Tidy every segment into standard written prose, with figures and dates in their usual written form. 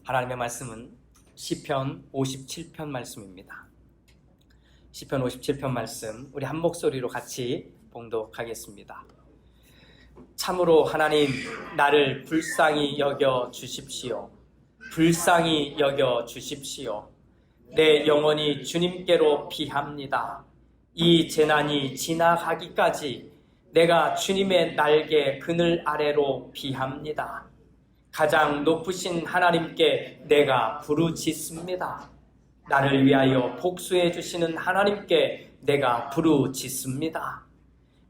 하나님의 말씀은 시편 57편 말씀입니다. 시편 57편 말씀 우리 한 목소리로 같이 봉독하겠습니다. 참으로 하나님, 나를 불쌍히 여겨 주십시오. 불쌍히 여겨 주십시오. 내 영혼이 주님께로 피합니다. 이 재난이 지나가기까지 내가 주님의 날개 그늘 아래로 피합니다. 가장 높으신 하나님께 내가 부르짖습니다. 나를 위하여 복수해 주시는 하나님께 내가 부르짖습니다.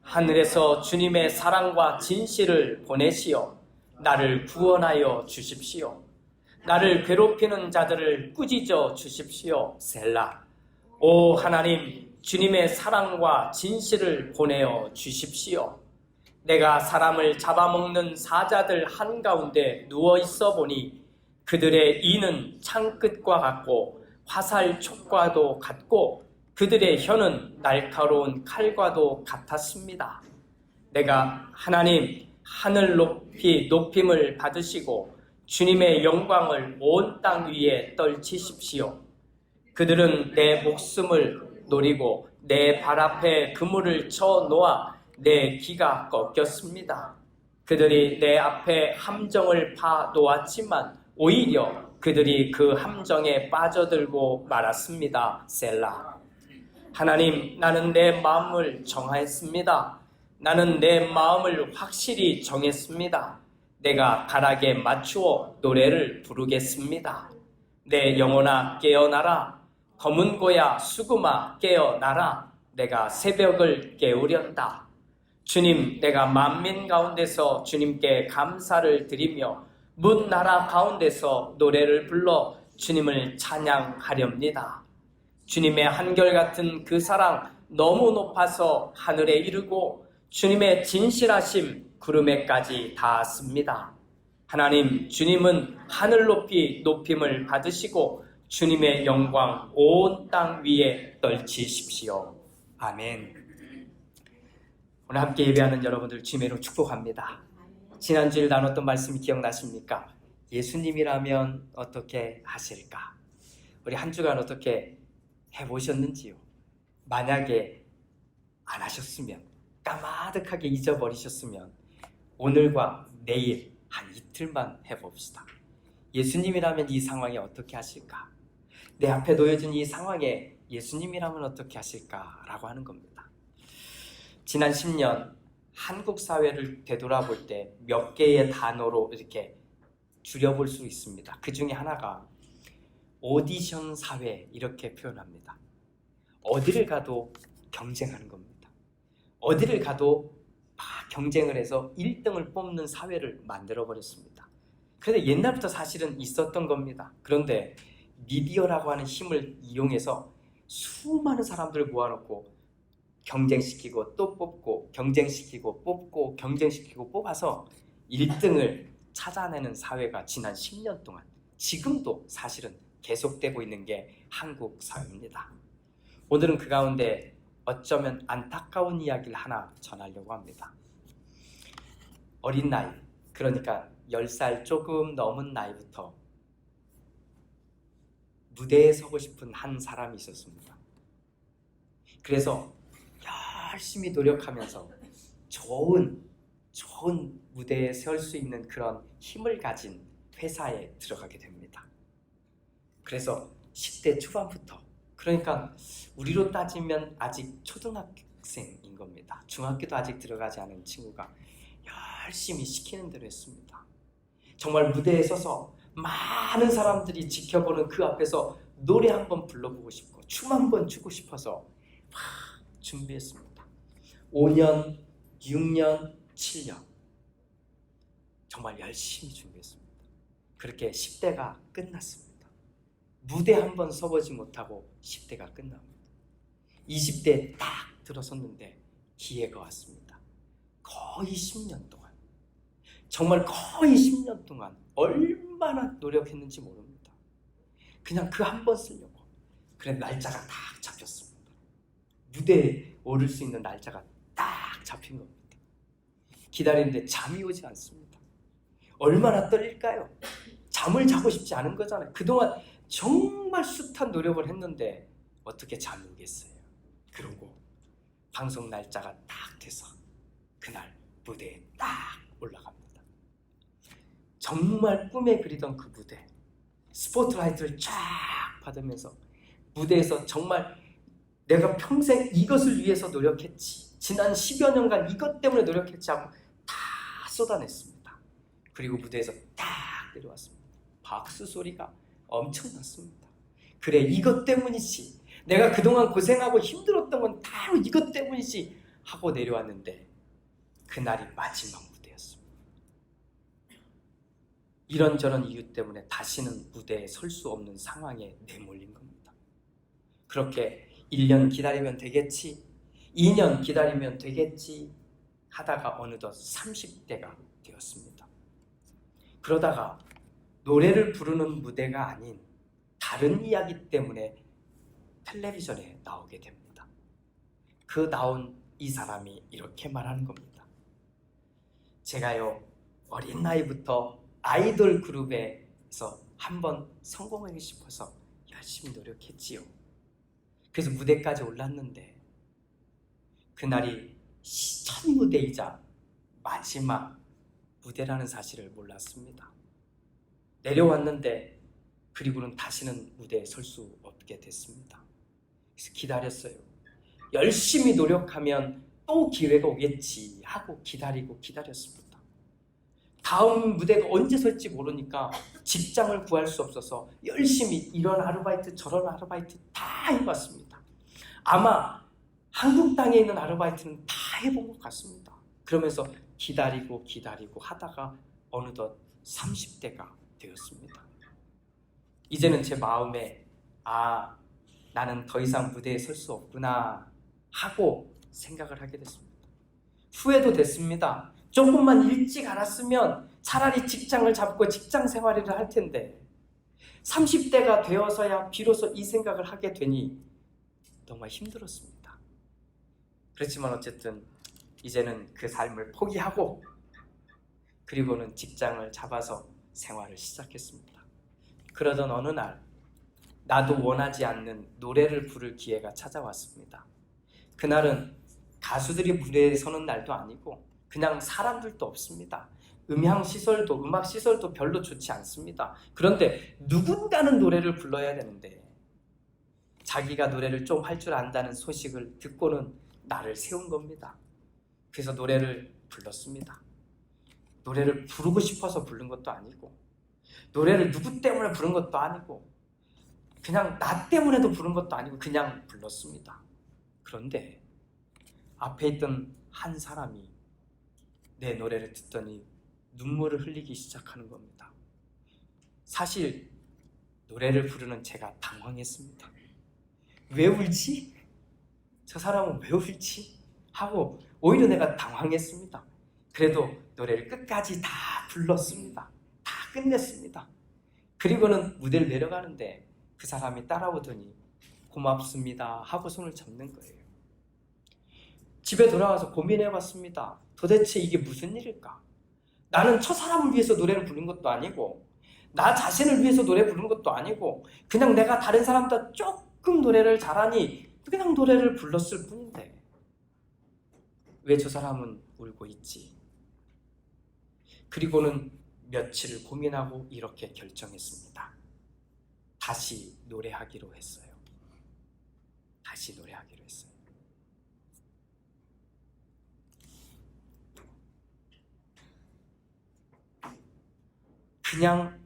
하늘에서 주님의 사랑과 진실을 보내시어 나를 구원하여 주십시오. 나를 괴롭히는 자들을 꾸짖어 주십시오. 셀라. 오 하나님, 주님의 사랑과 진실을 보내어 주십시오. 내가 사람을 잡아먹는 사자들 한가운데 누워있어 보니 그들의 이는 창끝과 같고 화살촉과도 같고 그들의 혀는 날카로운 칼과도 같았습니다. 내가 하나님, 하늘 높이 높임을 받으시고 주님의 영광을 온 땅 위에 떨치십시오. 그들은 내 목숨을 노리고 내 발 앞에 그물을 쳐 놓아 내 기가 꺾였습니다. 그들이 내 앞에 함정을 파 놓았지만 오히려 그들이 그 함정에 빠져들고 말았습니다. 셀라. 하나님, 나는 내 마음을 정하였습니다. 나는 내 마음을 확실히 정했습니다. 내가 가락에 맞추어 노래를 부르겠습니다. 내 영혼아 깨어나라. 검은 고야 수금아 깨어나라. 내가 새벽을 깨우련다. 주님, 내가 만민 가운데서 주님께 감사를 드리며 문 나라 가운데서 노래를 불러 주님을 찬양하렵니다. 주님의 한결같은 그 사랑 너무 높아서 하늘에 이르고 주님의 진실하심 구름에까지 닿았습니다. 하나님, 주님은 하늘 높이 높임을 받으시고 주님의 영광 온 땅 위에 떨치십시오. 아멘. 오늘 함께 예배하는 여러분들 주님으로 축복합니다. 지난주에 나눴던 말씀이 기억나십니까? 예수님이라면 어떻게 하실까? 우리 한 주간 어떻게 해보셨는지요? 만약에 안 하셨으면, 까마득하게 잊어버리셨으면 오늘과 내일 한 이틀만 해봅시다. 예수님이라면 이 상황에 어떻게 하실까? 내 앞에 놓여진 이 상황에 예수님이라면 어떻게 하실까라고 하는 겁니다. 지난 10년 한국 사회를 되돌아볼 때 몇 개의 단어로 이렇게 줄여볼 수 있습니다. 그 중에 하나가 오디션 사회 이렇게 표현합니다. 어디를 가도 경쟁하는 겁니다. 어디를 가도 막 경쟁을 해서 1등을 뽑는 사회를 만들어버렸습니다. 그런데 옛날부터 사실은 있었던 겁니다. 그런데 미디어라고 하는 힘을 이용해서 수많은 사람들을 모아놓고 경쟁시키고 또 뽑고 경쟁시키고 뽑고 경쟁시키고 뽑아서 1등을 찾아내는 사회가 지난 10년 동안 지금도 사실은 계속되고 있는 게 한국 사회입니다. 오늘은 그 가운데 어쩌면 안타까운 이야기를 하나 전하려고 합니다. 어린 나이, 그러니까 10살 조금 넘은 나이부터 무대에 서고 싶은 한 사람이 있었습니다. 그래서 열심히 노력하면서 좋은 무대에 설 수 있는 그런 힘을 가진 회사에 들어가게 됩니다. 그래서 10대 초반부터, 그러니까 우리로 따지면 아직 초등학생인 겁니다. 중학교도 아직 들어가지 않은 친구가 열심히 시키는 대로 했습니다. 정말 무대에 서서 많은 사람들이 지켜보는 그 앞에서 노래 한번 불러보고 싶고 춤 한번 추고 싶어서 막 준비했습니다. 5년, 6년, 7년 정말 열심히 준비했습니다. 그렇게 10대가 끝났습니다. 무대 한번 서보지 못하고 10대가 끝납니다. 20대에 딱 들어섰는데 기회가 왔습니다. 거의 10년 동안, 정말 거의 10년 동안 얼마나 노력했는지 모릅니다. 그냥 그 한 번 쓰려고. 그래 날짜가 딱 잡혔습니다. 무대에 오를 수 있는 날짜가 딱 잡힌 겁니다. 기다리는데 잠이 오지 않습니다. 얼마나 떨릴까요? 잠을 자고 싶지 않은 거잖아요. 그동안 정말 숱한 노력을 했는데 어떻게 잠이 오겠어요. 그러고 방송 날짜가 딱 돼서 그날 무대에 딱 올라갑니다. 정말 꿈에 그리던 그 무대, 스포트라이트를 쫙 받으면서 무대에서 정말 내가 평생 이것을 위해서 노력했지, 지난 10여 년간 이것 때문에 노력했지 하고 다 쏟아냈습니다. 그리고 무대에서 딱 내려왔습니다. 박수 소리가 엄청났습니다. 그래, 이것 때문이지, 내가 그동안 고생하고 힘들었던 건 바로 이것 때문이지 하고 내려왔는데 그날이 마지막 무대였습니다. 이런저런 이유 때문에 다시는 무대에 설 수 없는 상황에 내몰린 겁니다. 그렇게 1년 기다리면 되겠지, 2년 기다리면 되겠지 하다가 어느덧 30대가 되었습니다. 그러다가 노래를 부르는 무대가 아닌 다른 이야기 때문에 텔레비전에 나오게 됩니다. 그 나온 이 사람이 이렇게 말하는 겁니다. 제가요, 어린 나이부터 아이돌 그룹에서 한번 성공하고 싶어서 열심히 노력했지요. 그래서 무대까지 올랐는데 그날이 첫 무대이자 마지막 무대라는 사실을 몰랐습니다. 내려왔는데 그리고는 다시는 무대에 설 수 없게 됐습니다. 그래서 기다렸어요. 열심히 노력하면 또 기회가 오겠지 하고 기다렸습니다. 다음 무대가 언제 설지 모르니까 직장을 구할 수 없어서 열심히 이런 아르바이트 저런 아르바이트 다 해봤습니다. 아마 한국 땅에 있는 아르바이트는 다 해본 것 같습니다. 그러면서 기다리고 하다가 어느덧 30대가 되었습니다. 이제는 제 마음에 나는 더 이상 무대에 설 수 없구나 하고 생각을 하게 됐습니다. 후회도 됐습니다. 조금만 일찍 알았으면 차라리 직장을 잡고 직장 생활을 할 텐데 30대가 되어서야 비로소 이 생각을 하게 되니 정말 힘들었습니다. 그렇지만 어쨌든 이제는 그 삶을 포기하고 그리고는 직장을 잡아서 생활을 시작했습니다. 그러던 어느 날 나도 원하지 않는 노래를 부를 기회가 찾아왔습니다. 그날은 가수들이 무대에 서는 날도 아니고 그냥 사람들도 없습니다. 음향 시설도 음악 시설도 별로 좋지 않습니다. 그런데 누군가는 노래를 불러야 되는데 자기가 노래를 좀 할 줄 안다는 소식을 듣고는 나를 세운 겁니다. 그래서 노래를 불렀습니다. 노래를 부르고 싶어서 부른 것도 아니고 노래를 누구 때문에 부른 것도 아니고 그냥 나 때문에도 부른 것도 아니고 그냥 불렀습니다. 그런데 앞에 있던 한 사람이 내 노래를 듣더니 눈물을 흘리기 시작하는 겁니다. 사실 노래를 부르는 제가 당황했습니다. 왜 울지? 저 사람은 왜 울지? 하고 오히려 내가 당황했습니다. 그래도 노래를 끝까지 다 불렀습니다. 다 끝냈습니다. 그리고는 무대를 내려가는데 그 사람이 따라오더니 고맙습니다 하고 손을 잡는 거예요. 집에 돌아와서 고민해봤습니다. 도대체 이게 무슨 일일까? 나는 저 사람을 위해서 노래를 부른 것도 아니고 나 자신을 위해서 노래 부른 것도 아니고 그냥 내가 다른 사람보다 조금 노래를 잘하니 그냥 노래를 불렀을 뿐인데 왜 저 사람은 울고 있지? 그리고는 며칠을 고민하고 이렇게 결정했습니다. 다시 노래하기로 했어요. 다시 노래하기로 했어요. 그냥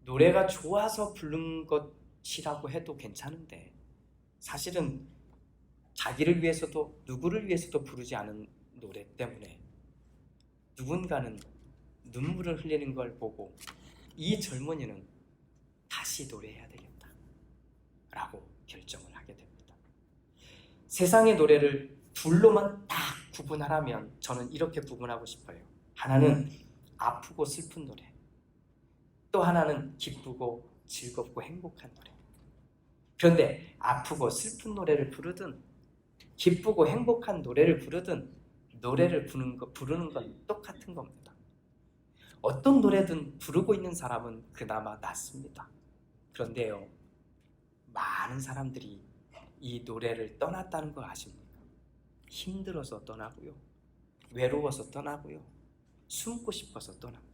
노래가 좋아서 부른 것이라고 해도 괜찮은데 사실은 자기를 위해서도 누구를 위해서도 부르지 않은 노래 때문에 누군가는 눈물을 흘리는 걸 보고 이 젊은이는 다시 노래해야 되겠다 라고 결정을 하게 됩니다. 세상의 노래를 둘로만 딱 구분하라면 저는 이렇게 구분하고 싶어요. 하나는 아프고 슬픈 노래, 또 하나는 기쁘고 즐겁고 행복한 노래. 그런데 아프고 슬픈 노래를 부르든 기쁘고 행복한 노래를 부르든 노래를 부르는 건 똑같은 겁니다. 어떤 노래든 부르고 있는 사람은 그나마 낫습니다. 그런데요, 많은 사람들이 이 노래를 떠났다는 거 아십니까? 힘들어서 떠나고요, 외로워서 떠나고요, 숨고 싶어서 떠납니다.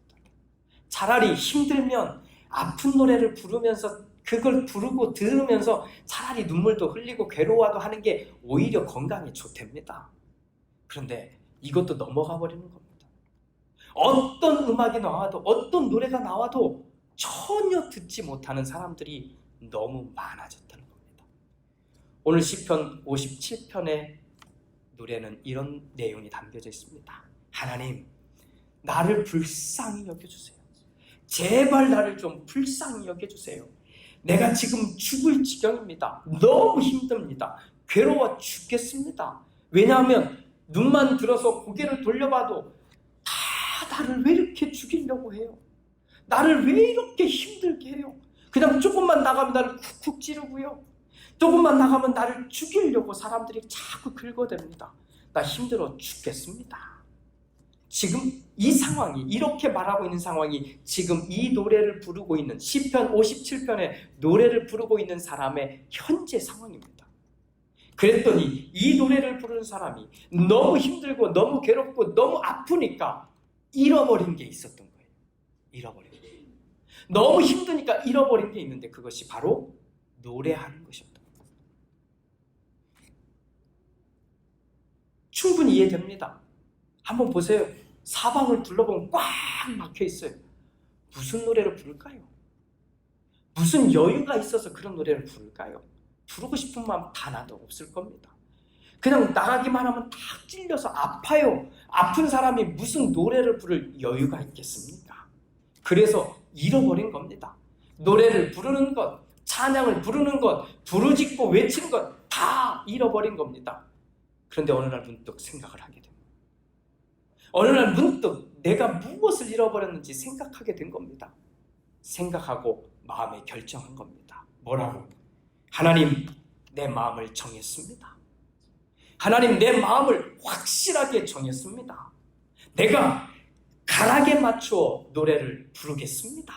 차라리 힘들면 아픈 노래를 부르면서 그걸 부르고 들으면서 차라리 눈물도 흘리고 괴로워도 하는 게 오히려 건강에 좋답니다. 그런데 이것도 넘어가 버리는 겁니다. 어떤 음악이 나와도 어떤 노래가 나와도 전혀 듣지 못하는 사람들이 너무 많아졌다는 겁니다. 오늘 시편 57편의 노래는 이런 내용이 담겨져 있습니다. 하나님, 나를 불쌍히 여겨주세요. 제발 나를 좀 불쌍히 여겨주세요. 내가 지금 죽을 지경입니다. 너무 힘듭니다. 괴로워 죽겠습니다. 왜냐하면 눈만 들어서 고개를 돌려봐도 다 나를 왜 이렇게 죽이려고 해요? 나를 왜 이렇게 힘들게 해요? 그냥 조금만 나가면 나를 쿡쿡 찌르고요, 조금만 나가면 나를 죽이려고 사람들이 자꾸 긁어댑니다. 나 힘들어 죽겠습니다. 지금 이 상황이, 이렇게 말하고 있는 상황이 지금 이 노래를 부르고 있는 시편 57편의 노래를 부르고 있는 사람의 현재 상황입니다. 그랬더니 이 노래를 부르는 사람이 너무 힘들고 너무 괴롭고 너무 아프니까 잃어버린 게 있었던 거예요. 잃어버린 게. 너무 힘드니까 잃어버린 게 있는데 그것이 바로 노래하는 것이었던 거예요. 충분히 이해됩니다. 한번 보세요. 사방을 둘러보면 꽉 막혀 있어요. 무슨 노래를 부를까요? 무슨 여유가 있어서 그런 노래를 부를까요? 부르고 싶은 마음 하나도 없을 겁니다. 그냥 나가기만 하면 다 찔려서 아파요. 아픈 사람이 무슨 노래를 부를 여유가 있겠습니까? 그래서 잃어버린 겁니다. 노래를 부르는 것, 찬양을 부르는 것, 부르짖고 외치는 것 다 잃어버린 겁니다. 그런데 어느 날 문득 생각을 하게 됩니다. 어느 날 문득 내가 무엇을 잃어버렸는지 생각하게 된 겁니다. 생각하고 마음에 결정한 겁니다. 뭐라고? 하나님, 내 마음을 정했습니다. 하나님, 내 마음을 확실하게 정했습니다. 내가 가락에 맞추어 노래를 부르겠습니다.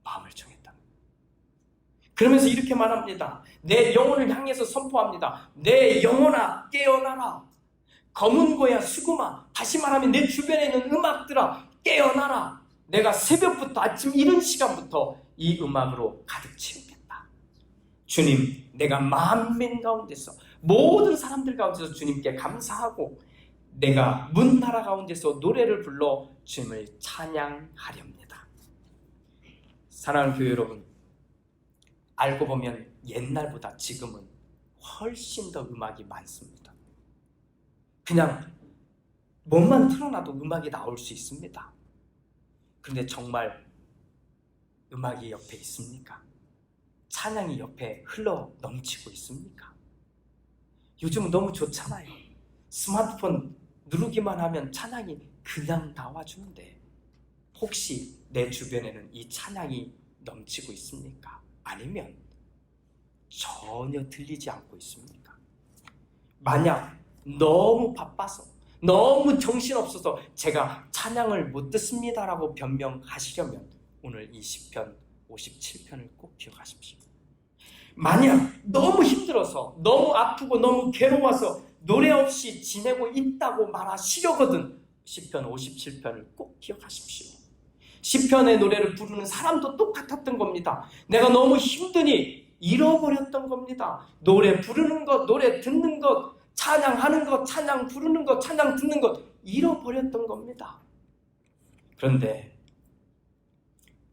마음을 정했다. 그러면서 이렇게 말합니다. 내 영혼을 향해서 선포합니다. 내 영혼아 깨어나라. 검은 고야 수구마, 다시 말하면 내 주변에 있는 음악들아 깨어나라. 내가 새벽부터 아침 이른 시간부터 이 음악으로 가득 채우겠다. 주님, 내가 만민 가운데서 모든 사람들 가운데서 주님께 감사하고 내가 문나라 가운데서 노래를 불러 주님을 찬양하렵니다. 사랑하는 교회 여러분, 알고 보면 옛날보다 지금은 훨씬 더 음악이 많습니다. 그냥 뭐만 틀어놔도 음악이 나올 수 있습니다. 그런데 정말 음악이 옆에 있습니까? 찬양이 옆에 흘러 넘치고 있습니까? 요즘은 너무 좋잖아요. 스마트폰 누르기만 하면 찬양이 그냥 나와주는데 혹시 내 주변에는 이 찬양이 넘치고 있습니까? 아니면 전혀 들리지 않고 있습니까? 만약 너무 바빠서 너무 정신없어서 제가 찬양을 못 듣습니다라고 변명하시려면 오늘 이 시편 57편을 꼭 기억하십시오. 만약 너무 힘들어서 너무 아프고 너무 괴로워서 노래 없이 지내고 있다고 말하시려거든 시편 57편을 꼭 기억하십시오. 시편의 노래를 부르는 사람도 똑같았던 겁니다. 내가 너무 힘드니 잃어버렸던 겁니다. 노래 부르는 것, 노래 듣는 것, 찬양하는 것, 찬양 부르는 것, 찬양 듣는 것 잃어버렸던 겁니다. 그런데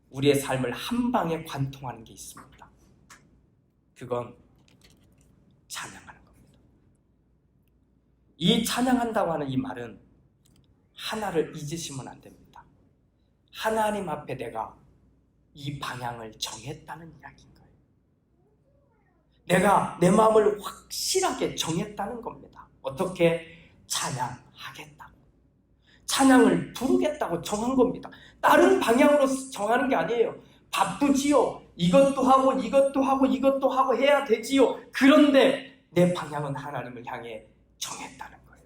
우리의 삶을 한 방에 관통하는 게 있습니다. 그건 찬양하는 겁니다. 이 찬양한다고 하는 이 말은 하나를 잊으시면 안 됩니다. 하나님 앞에 내가 이 방향을 정했다는 이야기인 거예요. 내가 내 마음을 확실하게 정했다는 겁니다. 어떻게? 찬양하겠다고, 찬양을 부르겠다고 정한 겁니다. 다른 방향으로 정하는 게 아니에요. 바쁘지요. 이것도 하고 이것도 하고 이것도 하고 해야 되지요. 그런데 내 방향은 하나님을 향해 정했다는 거예요.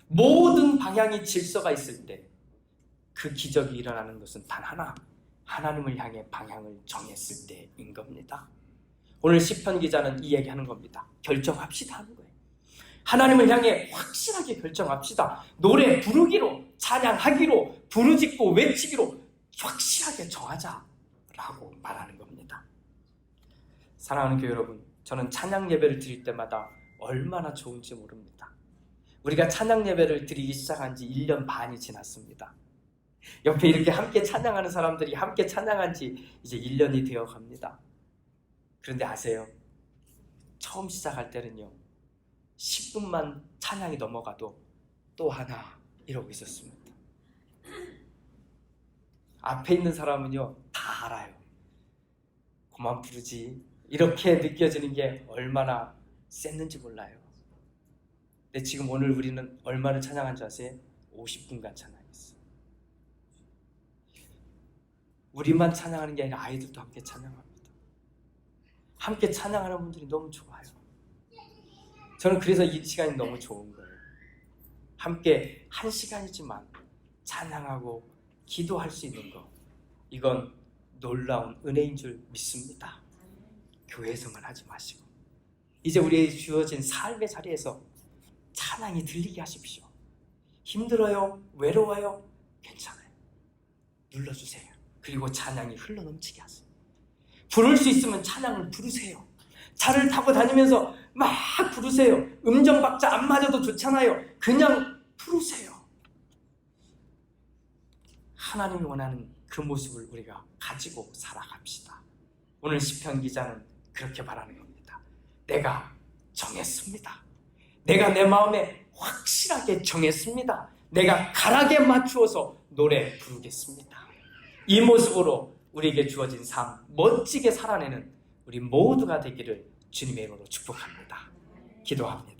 모든 방향이 질서가 있을 때 그 기적이 일어나는 것은 단 하나, 하나님을 향해 방향을 정했을 때인 겁니다. 오늘 시편 기자는 이 얘기하는 겁니다. 결정합시다 하는 거예요. 하나님을 향해 확실하게 결정합시다. 노래 부르기로, 찬양하기로, 부르짖고 외치기로 확실하게 정하자라고 말하는 겁니다. 사랑하는 교회 여러분, 저는 찬양 예배를 드릴 때마다 얼마나 좋은지 모릅니다. 우리가 찬양 예배를 드리기 시작한 지 1년 반이 지났습니다. 옆에 이렇게 함께 찬양하는 사람들이 함께 찬양한 지 이제 1년이 되어 갑니다. 그런데 아세요? 처음 시작할 때는요, 10분만 찬양이 넘어가도 또 하나 이러고 있었습니다. 앞에 있는 사람은요, 다 알아요. 그만 부르지. 이렇게 느껴지는 게 얼마나 셌는지 몰라요. 근데 지금 오늘 우리는 얼마를 찬양한 줄 아세요? 50분간 찬양했어요. 우리만 찬양하는 게 아니라 아이들도 함께 찬양합니다. 함께 찬양하는 분들이 너무 좋아요. 저는 그래서 이 시간이 너무 좋은 거예요. 함께 1시간이지만 찬양하고 기도할 수 있는 거, 이건 놀라운 은혜인 줄 믿습니다. 교회에서만 하지 마시고 이제 우리에게 주어진 삶의 자리에서 찬양이 들리게 하십시오. 힘들어요? 외로워요? 괜찮아요. 눌러주세요. 그리고 찬양이 흘러넘치게 하세요. 부를 수 있으면 찬양을 부르세요. 차를 타고 다니면서 막 부르세요. 음정 박자 안 맞아도 좋잖아요. 그냥 부르세요. 하나님이 원하는 그 모습을 우리가 가지고 살아갑시다. 오늘 시편 기자는 그렇게 말하는 겁니다. 내가 정했습니다. 내가 내 마음에 확실하게 정했습니다. 내가 가락에 맞추어서 노래 부르겠습니다. 이 모습으로 우리에게 주어진 삶 멋지게 살아내는 우리 모두가 되기를 주님의 이름으로 축복합니다. 기도합니다.